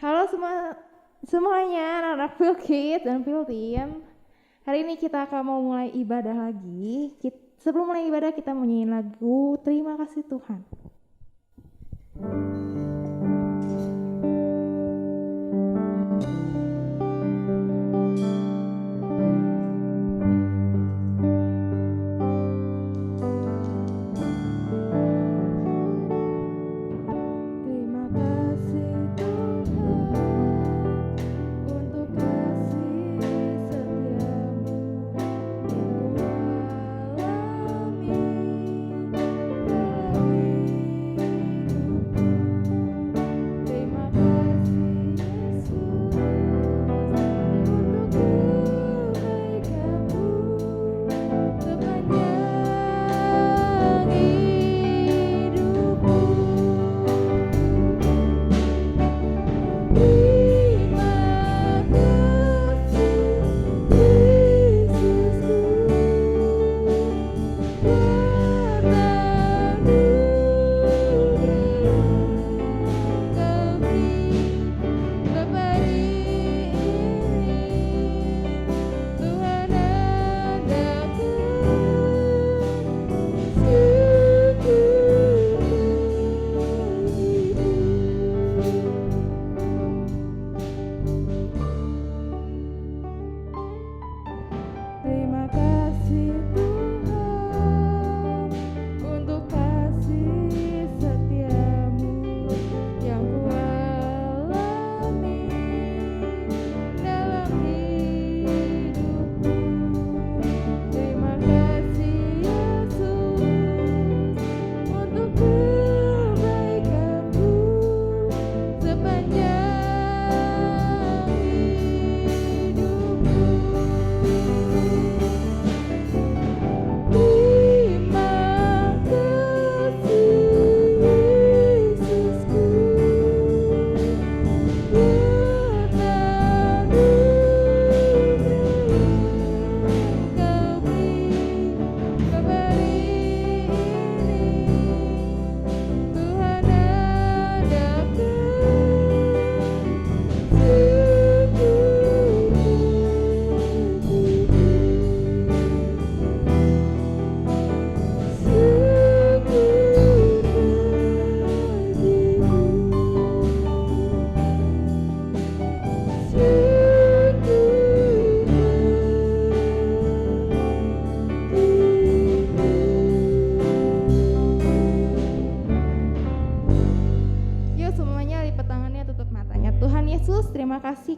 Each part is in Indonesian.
Halo semuanya, anak-anak Phil Kids dan Phil Team. Hari ini kita akan mau mulai ibadah lagi. Sebelum mulai ibadah kita menyanyi lagu Terima Kasih Tuhan.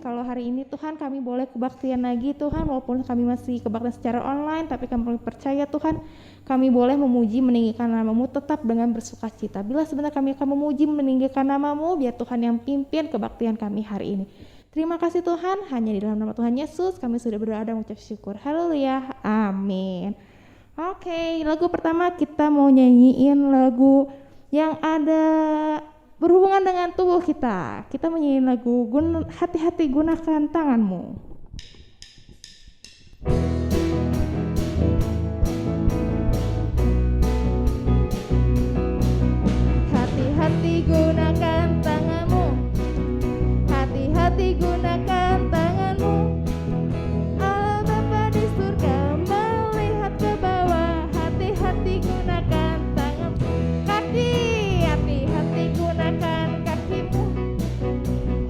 Kalau hari ini Tuhan kami boleh kebaktian lagi Tuhan, walaupun kami masih kebaktian secara online, tapi kami percaya Tuhan kami boleh memuji meninggikan nama-Mu tetap dengan bersuka cita. Bila sebentar kami akan memuji meninggikan nama-Mu, biar Tuhan yang pimpin kebaktian kami hari ini. Terima kasih Tuhan, hanya di dalam nama Tuhan Yesus kami sudah berdoa dan mengucap syukur. Haleluya, amin. Oke, lagu pertama kita mau nyanyiin lagu yang ada berhubungan dengan tubuh kita. Kita menyanyi lagu Hati-hati Gunakan Tanganmu. Hati-hati gunakan tanganmu. Hati-hati gunakan tanganmu. Allah Bapa di surga melihat ke bawah. Hati-hati gunakan tanganmu. Kaki, hati-hati gunakan kakimu.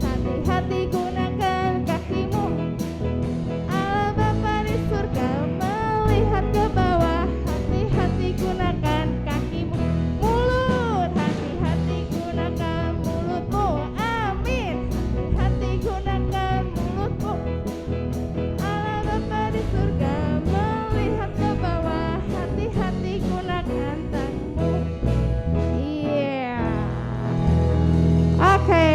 Hati-hati gunakan kakimu. Allah Bapa di surga melihat ke bawah. Hati-hati gunakan kakimu. Mulut, hati-hati gunakan mulutmu. Amin. Hati gunakan mulutmu. Allah Bapa di surga melihat ke bawah. Hati-hati gunakan tanganmu. Iya. Oke.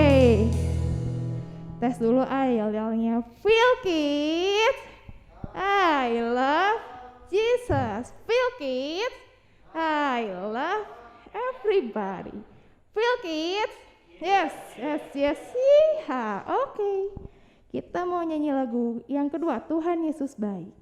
Tes dulu yel-yelnya. Phil Kids, I love Jesus. Phil Kids, I love everybody. Phil Kids, yes. Iya. Oke. Kita mau nyanyi lagu yang kedua, Tuhan Yesus Baik.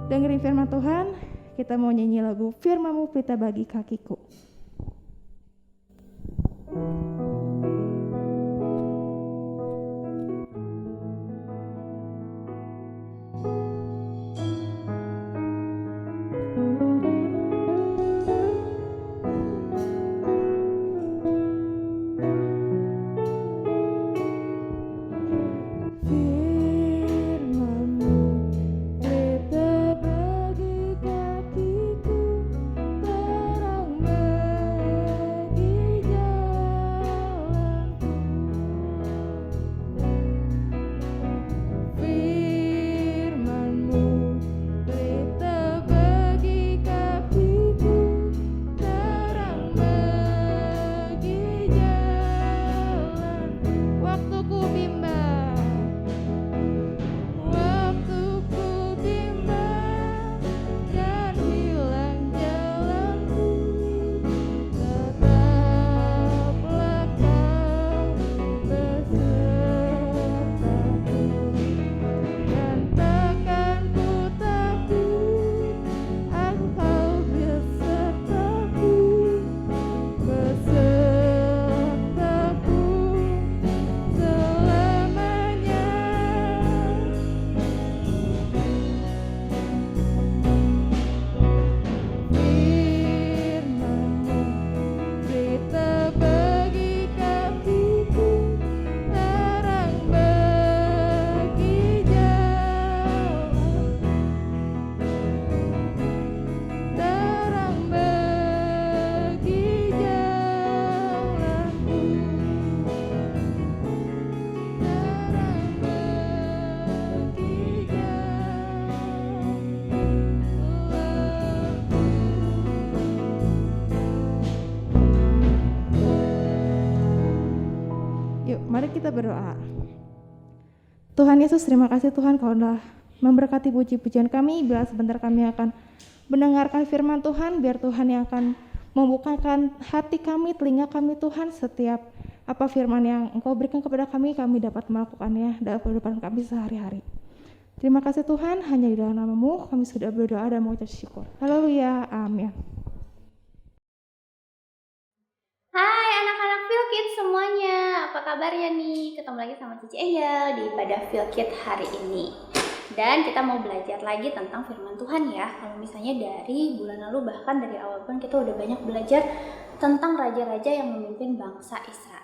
Dengerin firman Tuhan, kita mau nyanyi lagu Firman-Mu Pelita Bagi Kakiku. Mari kita berdoa. Tuhan Yesus, terima kasih Tuhan Kau telah memberkati puji-pujian kami. Bila sebentar kami akan mendengarkan firman Tuhan, biar Tuhan yang akan membukakan hati kami, telinga kami Tuhan, setiap apa firman yang Engkau berikan kepada kami dapat melakukannya dalam kehidupan kami sehari-hari. Terima kasih Tuhan, hanya di dalam nama-Mu kami sudah berdoa dan mengucap syukur. Haleluya, amin. Hai anak-anak Filkit semuanya, apa kabarnya nih? Ketemu lagi sama Cici Eyal di pada Filkit hari ini. Dan kita mau belajar lagi tentang firman Tuhan ya. Kalau misalnya dari bulan lalu, bahkan dari awal bulan kita udah banyak belajar tentang raja-raja yang memimpin bangsa Israel.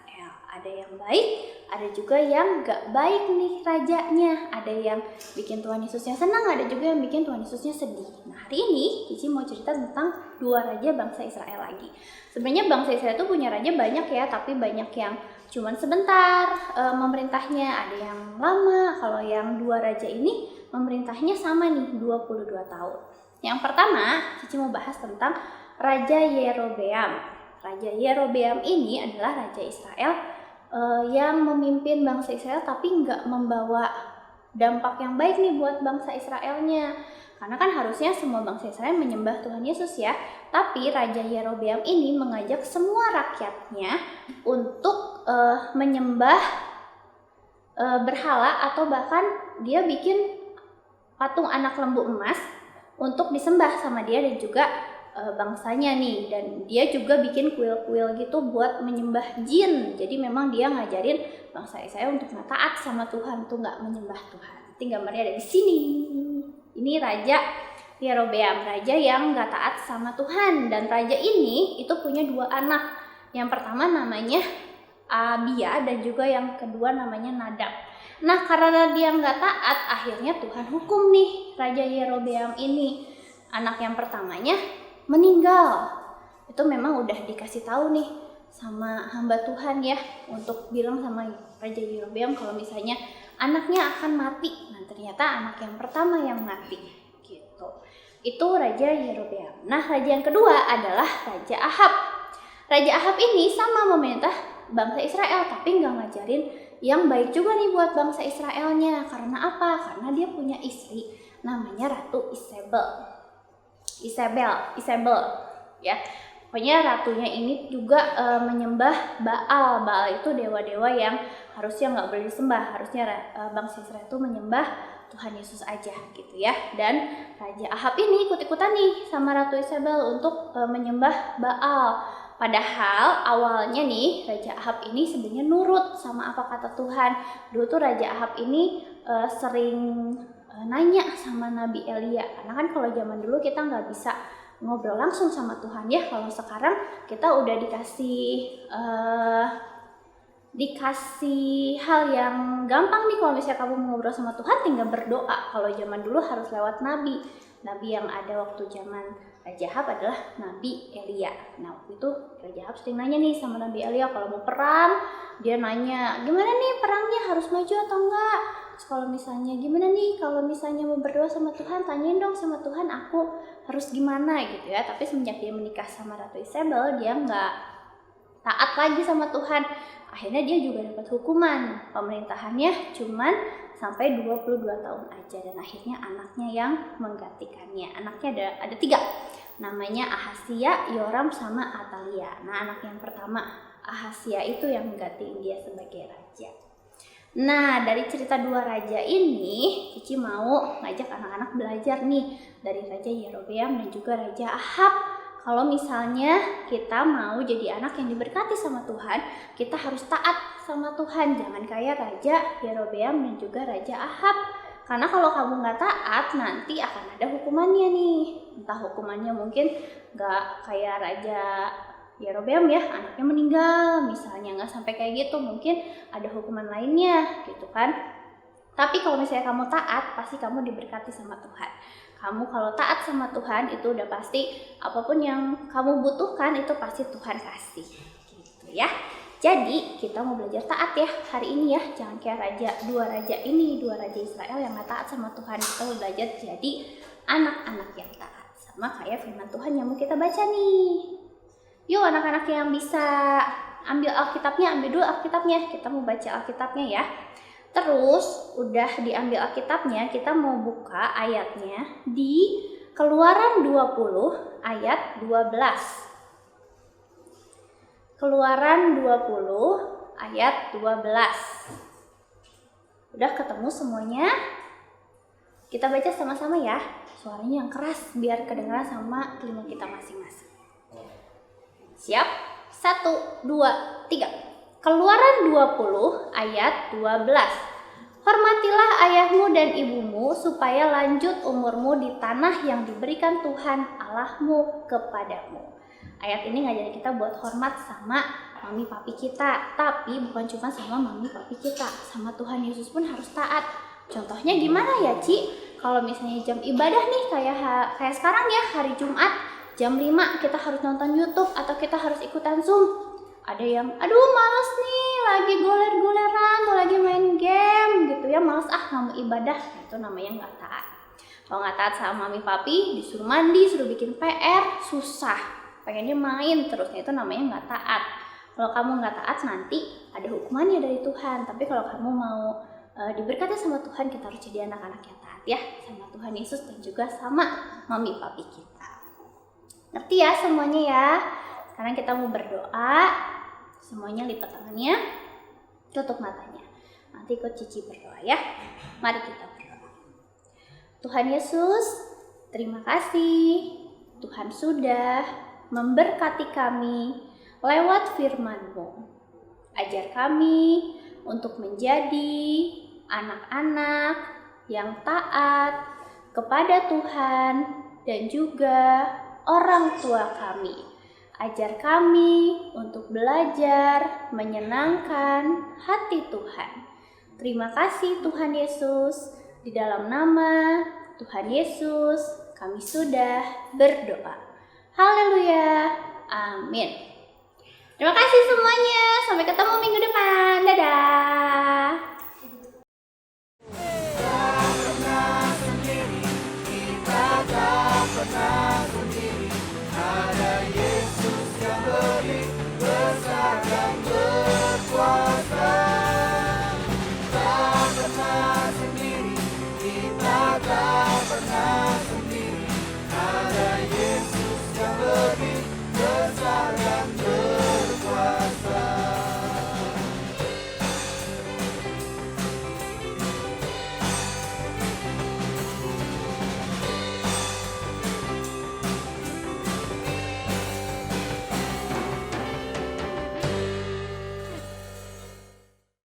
Ada yang baik, ada juga yang gak baik nih rajanya. Ada yang bikin Tuhan Yesusnya senang, ada juga yang bikin Tuhan Yesusnya sedih. Nah hari ini Cici mau cerita tentang dua raja bangsa Israel lagi. Sebenarnya bangsa Israel itu punya raja banyak ya, tapi banyak yang cuman sebentar memerintahnya, ada yang lama. Kalau yang dua raja ini memerintahnya sama nih, 22 tahun. Yang pertama, Cici mau bahas tentang Raja Yerobeam. Raja Yerobeam ini adalah raja Israel yang memimpin bangsa Israel tapi nggak membawa dampak yang baik nih buat bangsa Israelnya. Karena kan harusnya semua bangsa Israel menyembah Tuhan Yesus ya. Tapi Raja Yerobeam ini mengajak semua rakyatnya untuk menyembah berhala, atau bahkan dia bikin patung anak lembu emas untuk disembah sama dia dan juga bangsanya nih. Dan dia juga bikin kuil-kuil gitu buat menyembah jin. Jadi memang dia ngajarin bangsa Israel untuk nggak taat sama Tuhan, tuh nggak menyembah Tuhan. Nanti gambarnya ada di sini. Ini Raja Yerobeam, raja yang nggak taat sama Tuhan. Dan raja ini itu punya dua anak. Yang pertama namanya Abia dan juga yang kedua namanya Nadab. Nah karena dia nggak taat, akhirnya Tuhan hukum nih Raja Yerobeam ini. Anak yang pertamanya meninggal. Itu memang udah dikasih tahu nih sama hamba Tuhan ya, untuk bilang sama Raja Yerobeam kalau misalnya anaknya akan mati. Nah ternyata anak yang pertama yang mati gitu. Itu Raja Yerobeam. Nah raja yang kedua adalah Raja Ahab. Raja Ahab ini sama memerintah bangsa Israel, tapi nggak ngajarin yang baik juga nih buat bangsa Israelnya. Karena apa? Karena dia punya istri namanya Ratu Isabel ya. Pokoknya ratunya ini juga menyembah Baal. Baal itu dewa-dewa yang harusnya nggak boleh disembah. Harusnya bangsa Israel itu menyembah Tuhan Yesus aja gitu ya. Dan Raja Ahab ini ikut-ikutan nih sama Ratu Isabel untuk menyembah Baal. Padahal awalnya nih Raja Ahab ini sebenarnya nurut sama apa kata Tuhan. Dulu tuh Raja Ahab ini sering nanya sama Nabi Elia. Karena kan kalau zaman dulu kita nggak bisa ngobrol langsung sama Tuhan ya. Kalau sekarang kita udah dikasih hal yang gampang nih. Kalau misalnya kamu mau ngobrol sama Tuhan tinggal berdoa. Kalau zaman dulu harus lewat nabi. Nabi yang ada waktu zaman Raja Ahab adalah Nabi Elia. Nah waktu itu Raja Ahab sering nanya nih sama Nabi Elia kalau mau perang. Dia nanya gimana nih perangnya, harus maju atau enggak. Terus kalau misalnya gimana nih kalau misalnya mau berdoa sama Tuhan, tanyain dong sama Tuhan aku harus gimana gitu ya. Tapi semenjak dia menikah sama Ratu Isabel, dia nggak taat lagi sama Tuhan. Akhirnya dia juga dapat hukuman. Pemerintahannya cuman sampai 22 tahun aja. Dan akhirnya anaknya yang menggantikannya. Anaknya ada 3. Namanya Ahazia, Yoram, sama Atalia. Nah anak yang pertama Ahazia itu yang menggantiin dia sebagai raja. Nah dari cerita 2 raja ini Cici mau ngajak anak-anak belajar nih dari Raja Yerobeam dan juga Raja Ahab. Kalau misalnya kita mau jadi anak yang diberkati sama Tuhan, kita harus taat sama Tuhan. Jangan kayak Raja Yerobeam dan juga Raja Ahab. Karena kalau kamu nggak taat, nanti akan ada hukumannya nih. Entah hukumannya mungkin nggak kayak Raja Yerobeam ya, anaknya meninggal misalnya, nggak sampai kayak gitu. Mungkin ada hukuman lainnya gitu kan. Tapi kalau misalnya kamu taat, pasti kamu diberkati sama Tuhan. Kamu kalau taat sama Tuhan itu udah pasti apapun yang kamu butuhkan itu pasti Tuhan kasih gitu ya. Jadi kita mau belajar taat ya hari ini ya. Jangan kayak 2 raja ini, 2 raja Israel yang gak taat sama Tuhan. Kita mau belajar jadi anak-anak yang taat. Sama kayak firman Tuhan yang mau kita baca nih. Yuk anak-anak yang bisa ambil Alkitabnya, ambil dulu Alkitabnya. Kita mau baca Alkitabnya ya. Terus udah diambil Alkitabnya, kita mau buka ayatnya di Keluaran 20 ayat 12. Keluaran 20 ayat 12. Udah ketemu semuanya? Kita baca sama-sama ya. Suaranya yang keras biar kedengaran sama telinga kita masing-masing. Siap? 1, 2, 3. Keluaran 20 ayat 12. Hormatilah ayahmu dan ibumu supaya lanjut umurmu di tanah yang diberikan Tuhan Allahmu kepadamu. Ayat ini ngajarin kita buat hormat sama mami papi kita. Tapi bukan cuma sama mami papi kita, sama Tuhan Yesus pun harus taat. Contohnya gimana ya Ci? Kalau misalnya jam ibadah nih kayak sekarang ya, hari Jumat jam 5 kita harus nonton YouTube atau kita harus ikutan Zoom. Ada yang, aduh males nih, lagi goler-goleran, atau lagi main game gitu ya, males nggak mau ibadah. Itu namanya nggak taat. Kalau nggak taat sama mami papi, disuruh mandi, suruh bikin PR, susah. Pengennya main terus, itu namanya nggak taat. Kalau kamu nggak taat nanti ada hukumannya dari Tuhan. Tapi kalau kamu mau diberkati sama Tuhan, kita harus jadi anak-anak yang taat ya, sama Tuhan Yesus dan juga sama mami papi kita. Ngerti ya semuanya ya? Sekarang kita mau berdoa. Semuanya lipat tangannya, tutup matanya. Nanti ikut Cici berdoa ya. Mari kita berdoa. Tuhan Yesus, terima kasih. Tuhan sudah memberkati kami lewat firman-Mu. Ajar kami untuk menjadi anak-anak yang taat kepada Tuhan dan juga orang tua kami. Ajar kami untuk belajar menyenangkan hati Tuhan. Terima kasih Tuhan Yesus. Di dalam nama Tuhan Yesus kami sudah berdoa. Haleluya. Amin. Terima kasih semuanya. Sampai ketemu minggu depan. Dadah.